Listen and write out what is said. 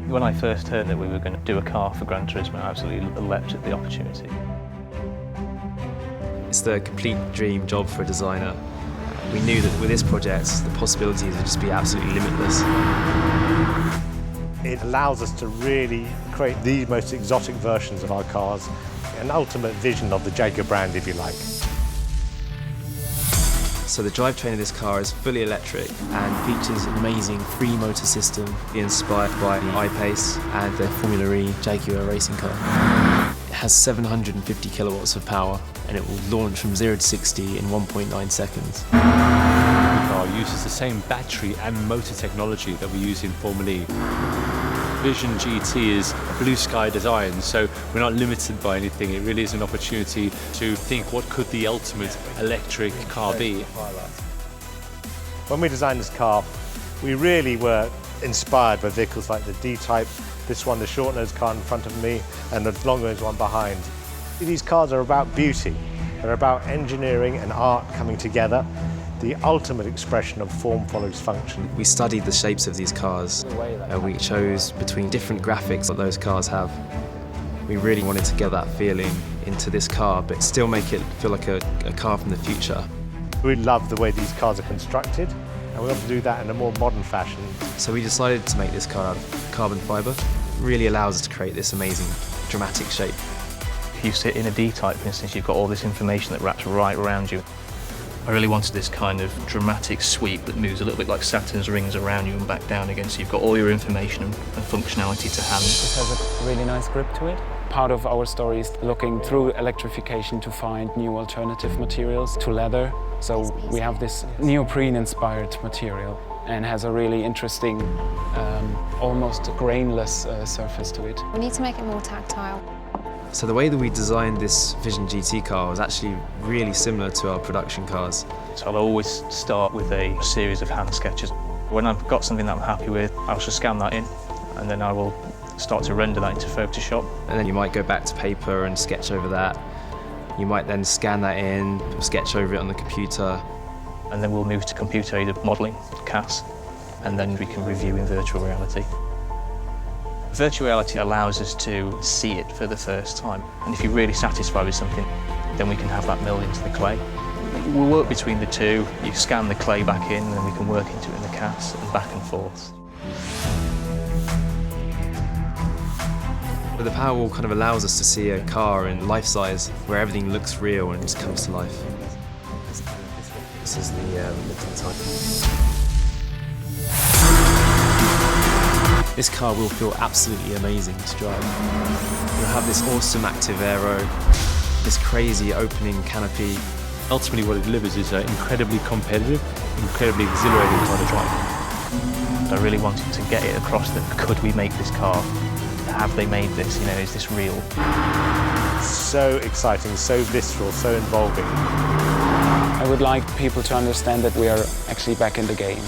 When I first heard that we were going to do a car for Gran Turismo, I absolutely leapt at the opportunity. It's the complete dream job for a designer. We knew that with this project, the possibilities would just be absolutely limitless. It allows us to really create the most exotic versions of our cars, an ultimate vision of the Jaguar brand, if you like. So the drivetrain of this car is fully electric and features an amazing three-motor system inspired by the I-Pace and the Formula E Jaguar racing car. It has 750 kilowatts of power and it will launch from 0 to 60 in 1.9 seconds. The car uses the same battery and motor technology that we use in Formula E. Vision GT is a blue sky design, so we're not limited by anything. It really is an opportunity to think, what could the ultimate electric car be? When we designed this car, we really were inspired by vehicles like the D-Type, this one, the short-nosed car in front of me, and the long-nosed one behind. These cars are about beauty. They're about engineering and art coming together. The ultimate expression of form follows function. We studied the shapes of these cars. We chose between different graphics that those cars have. We really wanted to get that feeling into this car, but still make it feel like a car from the future. We love the way these cars are constructed, and we want to do that in a more modern fashion. So we decided to make this car out of carbon fibre. It really allows us to create this amazing, dramatic shape. If you sit in a D-Type, for instance, you've got all this information that wraps right around you. I really wanted this kind of dramatic sweep that moves a little bit like Saturn's rings around you and back down again, so you've got all your information and functionality to hand. This has a really nice grip to it. Part of our story is looking through electrification to find new alternative materials to leather. So we have this neoprene-inspired material and has a really interesting, almost grainless surface to it. We need to make it more tactile. So the way that we designed this Vision GT car was actually really similar to our production cars. So I'll always start with a series of hand sketches. When I've got something that I'm happy with, I'll just scan that in, and then I will start to render that into Photoshop. And then you might go back to paper and sketch over that. You might then scan that in, sketch over it on the computer. And then we'll move to computer-aided modelling, CAS, and then we can review in virtual reality. Virtual reality allows us to see it for the first time. And if you're really satisfied with something, then we can have that milled into the clay. We'll work between the two. You scan the clay back in, and then we can work into it in the CAS and back and forth. But the Powerwall kind of allows us to see a car in life size, where everything looks real and just comes to life. This is the type. This car will feel absolutely amazing to drive. You'll have this awesome active aero, this crazy opening canopy. Ultimately what it delivers is an incredibly competitive, incredibly exhilarating car to drive. I really wanted to get it across that could we make this car? Have they made this? You know, is this real? So exciting, so visceral, so involving. I would like people to understand that we are actually back in the game.